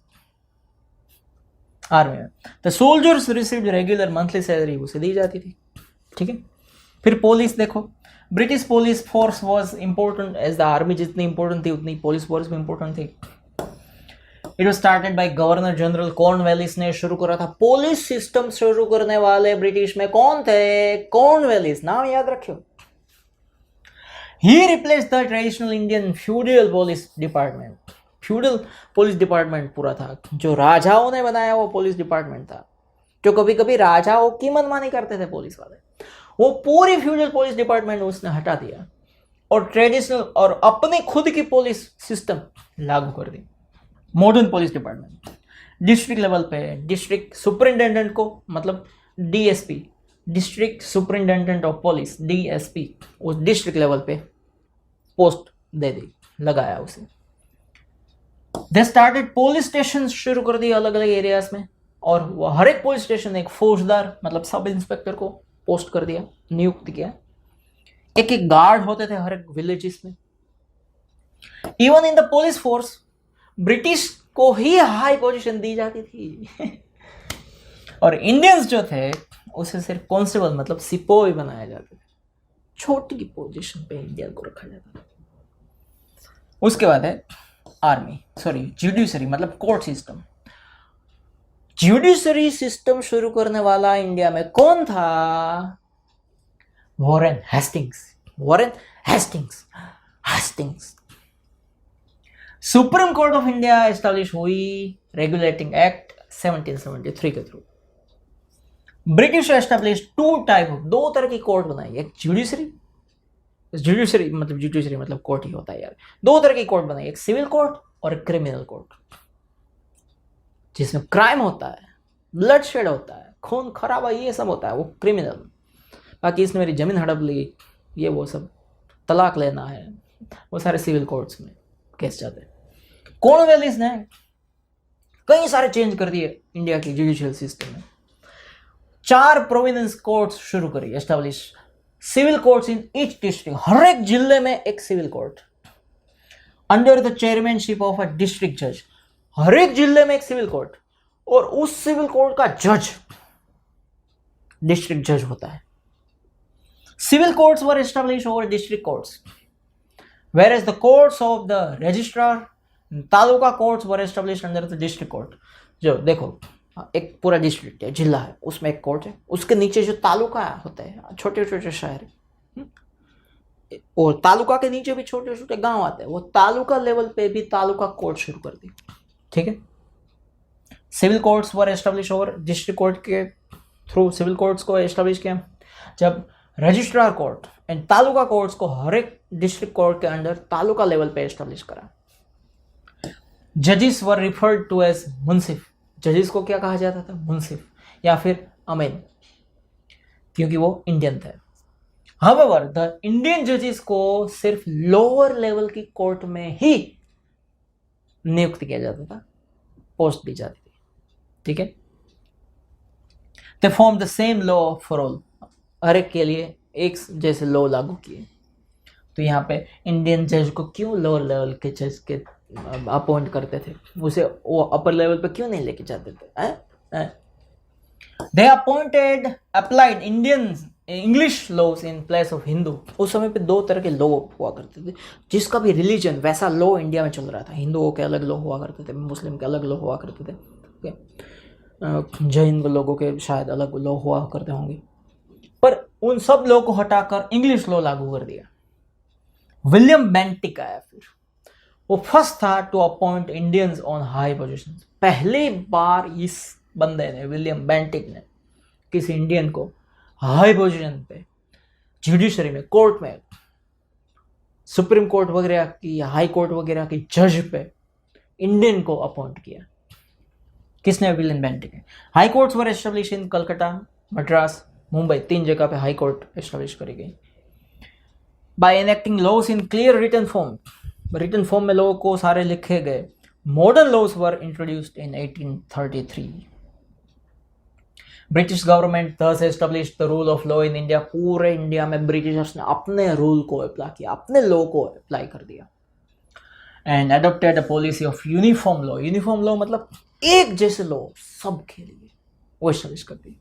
आर्मी में। The soldiers received regular monthly salary, उसे दी जाती थी, ठीक है। फिर पुलिस देखो, British police force was important as the army जितनी इंपॉर्टेंट थी उतनी पुलिस फोर्स भी इंपॉर्टेंट थी। It was started by governor general Cornwallis ने शुरू करा था। पुलिस सिस्टम शुरू करने वाले ब्रिटिश में कौन थे? कॉर्नवेलिस, नाम याद रखियो। He replaced the traditional Indian feudal police department. Feudal police department पूरा था, जो राजाओं ने बनाया वो पुलिस डिपार्टमेंट था, जो कभी कभी राजाओं की मनमानी करते थे पुलिस वाले। वो पूरी फ्यूडल पुलिस डिपार्टमेंट उसने हटा दिया और ट्रेडिशनल और अपने खुद की पुलिस सिस्टम लागू कर दी। Modern police department district level पे डिस्ट्रिक्ट सुपरिटेंडेंट को, मतलब DSP, district superintendent of police, DSP, उस डिस्ट्रिक्ट लेवल पे पोस्ट दे दी, लगाया उसे। दे स्टार्टेड पुलिस स्टेशन शुरू कर दिए अलग अलग एरियाज में, और हर एक पुलिस स्टेशन एक फौजदार मतलब सब इंस्पेक्टर को पोस्ट कर दिया, नियुक्त किया। एक एक गार्ड होते थे हर एक विलेजेस में। Even in the police force British को ही हाई पोजीशन दी जाती थी और इंडियंस जो थे उसे सिर्फ कांस्टेबल मतलब सिपाही बनाया जाता था। छोटी पोजीशन पे इंडियन को रखा जाता था। उसके बाद है जुडिशरी मतलब कोर्ट सिस्टम। जुडिशरी सिस्टम शुरू करने वाला इंडिया में कौन था? Warren Hastings. Supreme court of India establish हुई रेगुलेटिंग एक्ट 1773 के थ्रू। ब्रिटिश एस्टैब्लिश दो तरह की कोर्ट बनाई, एक जुडिशरी मतलब कोर्ट ही होता है यार। दो तरह की कोर्ट बनाई, एक सिविल कोर्ट और एक क्रिमिनल कोर्ट, जिसमें क्राइम होता है, ब्लडशेड होता है, खून खराबा, ये सब होता है, वो क्रिमिनल। बाकी इसने मेरी जमीन हड़प ली, ये वो सब, तलाक लेना है, वो सारे सिविल कोर्ट्स में केस जाते हैं। कॉर्नवेलिस ने कई सारे चेंज कर दिए इंडिया की जुडिशियल सिस्टम में। 4 प्रोविडेंस कोर्ट्स शुरू करी, establish civil courts in each district. हर एक जिले में एक civil court under the chairmanship of a district जज। हर एक जिले में एक सिविल कोर्ट, और उस सिविल कोर्ट का जज डिस्ट्रिक्ट जज होता है। Civil courts were established over district courts, whereas the courts of the registrar, taluka courts were established under the district court. जो देखो एक पूरा डिस्ट्रिक्ट है, जिला है, उसमें एक कोर्ट है, उसके नीचे जो तालुका होते हैं, छोटे छोटे शहर, और तालुका के नीचे भी छोटे छोटे गांव आते हैं, वो तालुका लेवल पे भी तालुका कोर्ट शुरू कर दी। ठीक है, civil courts were establish over district court के थ्रू सिविल कोर्ट्स को एस्टेब्लिश किया। जब registrar court and taluka courts को हर एक डिस्ट्रिक्ट कोर्ट के अंडर तालुका लेवल पे एस्टेब्लिश करा। जजेस वर रिफर्ड टू एज मुंसिफ। जजेस को क्या कहा जाता था? मुंसिफ या फिर अमीन, क्योंकि वो इंडियन थे। हाउएवर द इंडियन जजेस को सिर्फ लोअर लेवल की कोर्ट में ही नियुक्त किया जाता था, पोस्ट दी जाती थी। ठीक है, they form the same law for all. हर एक के लिए एक जैसे लॉ लागू किए। तो यहाँ पे इंडियन जज को क्यों लोअर लेवल के जज के अपॉइंट करते थे, उसे वो अपर लेवल पे क्यों नहीं लेके जाते थे? They appointed applied English laws in place of Hindu. उस समय पे 2 तरह के लॉ हुआ करते थे, जिसका भी रिलीजन वैसा लॉ इंडिया में चल रहा था। हिंदुओं के अलग लॉ हुआ करते थे, मुस्लिम के अलग लॉ हुआ करते थे, जैन लोगों के शायद अलग लॉ हुआ करते होंगे, पर उन सब लॉ को हटाकर इंग्लिश लॉ लागू कर दिया। विलियम बेंटिक आया, फिर वो फर्स्ट था to appoint Indians on high position. पहली बार इस बंदे ने, विलियम बेंटिक ने, किसी इंडियन को हाई पोजीशन पे जुडिशरी में, कोर्ट में, सुप्रीम कोर्ट वगैरह की, हाई कोर्ट वगैरह की जज पे इंडियन को अपॉइंट किया। किसने? विलियम बेंटिक ने। High courts were establish in Calcutta, Madras, Mumbai, 3 जगह पे हाई कोर्ट एस्टेब्लिश करी गई। By enacting laws in clear written form, written form में लॉ को सारे लिखे गए। Modern laws were introduced in 1833। British government thus established the rule of law in India। पूरे इंडिया में ब्रिटिशर्स ने अपने रूल को अप्लाई किया, अपने लॉ को अप्लाई कर दिया। And adopted a policy of uniform law. Uniform law मतलब एक जैसे लॉ सबके लिए, वो एस्टेब्लिश कर दी।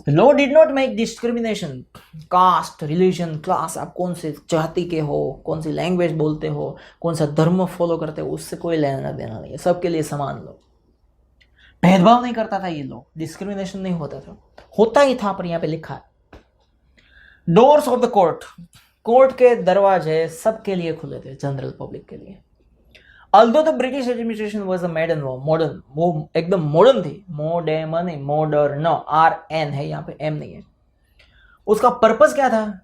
Law did not make discrimination caste, religion, class, आप कौन से जाति के हो, कौन सी लैंग्वेज बोलते हो, कौन सा धर्म फॉलो करते हो, उससे कोई लेना देना नहीं है, सबके लिए समान लो। भेदभाव नहीं करता था ये लोग, डिस्क्रिमिनेशन नहीं होता था, होता ही था पर यहाँ पे लिखा है। Doors of the court, court के दरवाजे सबके लिए खुले थे, जनरल पब्लिक के लिए। Although the British administration was a modern, वो एकदम मॉडर्न थी, मॉडर्न, RN है यहाँ पे, M नहीं है। उसका पर्पस क्या था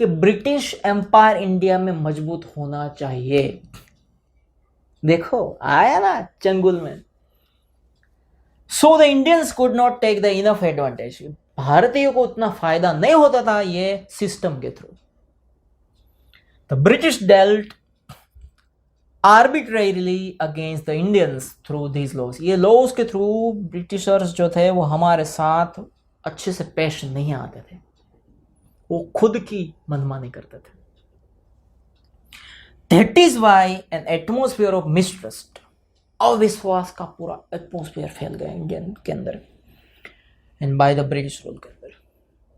कि ब्रिटिश एम्पायर इंडिया में मजबूत होना चाहिए। देखो आया ना चंगुल में। So the Indians could not take the enough advantage, भारतीयों को उतना फायदा नहीं होता था ये सिस्टम के through. The British dealt arbitrarily against the Indians through these laws, ये laws के थ्रू ब्रिटिशर्स जो थे वो हमारे साथ अच्छे से पेश नहीं आते थे, वो खुद की मनमानी करते थे। That is why an atmosphere of mistrust, अविश्वास का पूरा एटमोस्फेयर फैल गया इंडियन के अंदर and by the British rule के अंदर।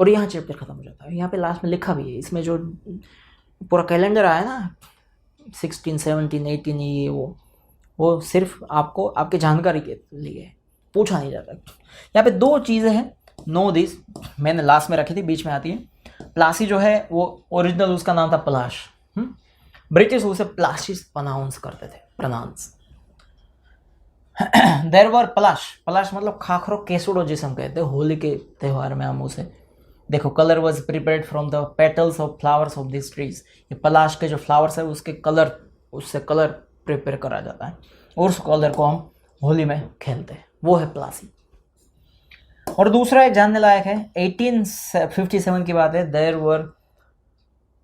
और यहाँ चैप्टर खत्म हो जाता है। यहाँ पे लास्ट में लिखा भी है, इसमें जो पूरा कैलेंडर आया ना 16, 17, 18, ये वो सिर्फ आपको आपके जानकारी के लिए पूछा नहीं जाता। यहाँ पे दो चीज़ें हैं, नो दिस मैंने लास्ट में रखी थी, बीच में आती है। प्लासी जो है वो ओरिजिनल उसका नाम था पलाश, ब्रिटिश उसे प्लासिस प्रोनाउंस करते थे, प्रोनाउंस। देयर वर पलाश, पलाश मतलब खाखरो केसुडो जिसे हम कहते हैं, होली के त्यौहार में हम उसे देखो। Colour was prepared from the petals of flowers of this trees, ये पलाश के जो फ्लावर्स है उसके कलर, उससे कलर प्रिपेयर करा जाता है और उस कलर को हम होली में खेलते हैं, वो है प्लासी। और दूसरा एक जानने लायक है, 1857 की बात है, देयर वर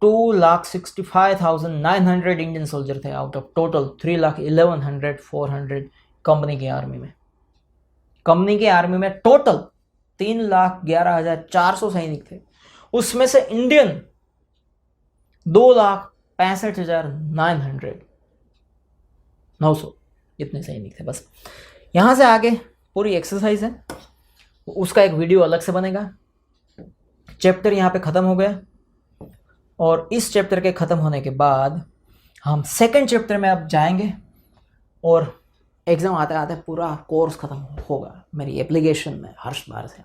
2,65,900 इंडियन सोल्जर थे आउट ऑफ टोटल 3,11,400 कंपनी की आर्मी में। कंपनी की आर्मी में टोटल 3,11,400 सैनिक थे, उसमें से इंडियन 2,65,900 इतने सैनिक थे बस। यहां से आगे पूरी एक्सरसाइज है, उसका एक वीडियो अलग से बनेगा। चैप्टर यहाँ पे ख़त्म हो गया और इस चैप्टर के ख़त्म होने के बाद हम सेकंड चैप्टर में अब जाएंगे और एग्ज़ाम आते आते पूरा कोर्स ख़त्म होगा मेरी एप्लीकेशन में, हर्ष भारत है,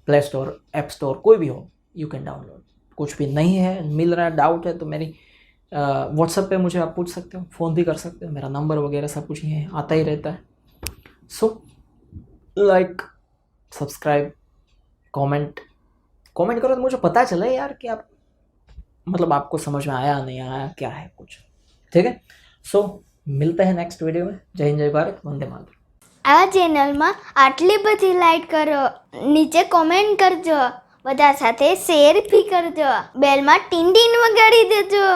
प्ले स्टोर, ऐप स्टोर, कोई भी हो, यू कैन डाउनलोड। कुछ भी नहीं है, मिल रहा है, डाउट है तो मेरी व्हाट्सएप पे मुझे आप पूछ सकते हो, फ़ोन भी कर सकते हो, मेरा नंबर वगैरह सब कुछ ये आता ही रहता है। सो लाइक, सब्सक्राइब, कमेंट करो तो मुझे पता चले यार कि आप मतलब आपको समझ में आया नहीं आया क्या है कुछ, ठीक है। सो मिलते हैं नेक्स्ट वीडियो में। जय हिंद, जय भारत, वंदे मातरम। આ ચેનલમાં આટલી બધી લાઈક કરો, નીચે કોમેન્ટ કરજો, બધા સાથે શેર બી કરજો, બેલમાં ટીન ટીન વગાડી દેજો।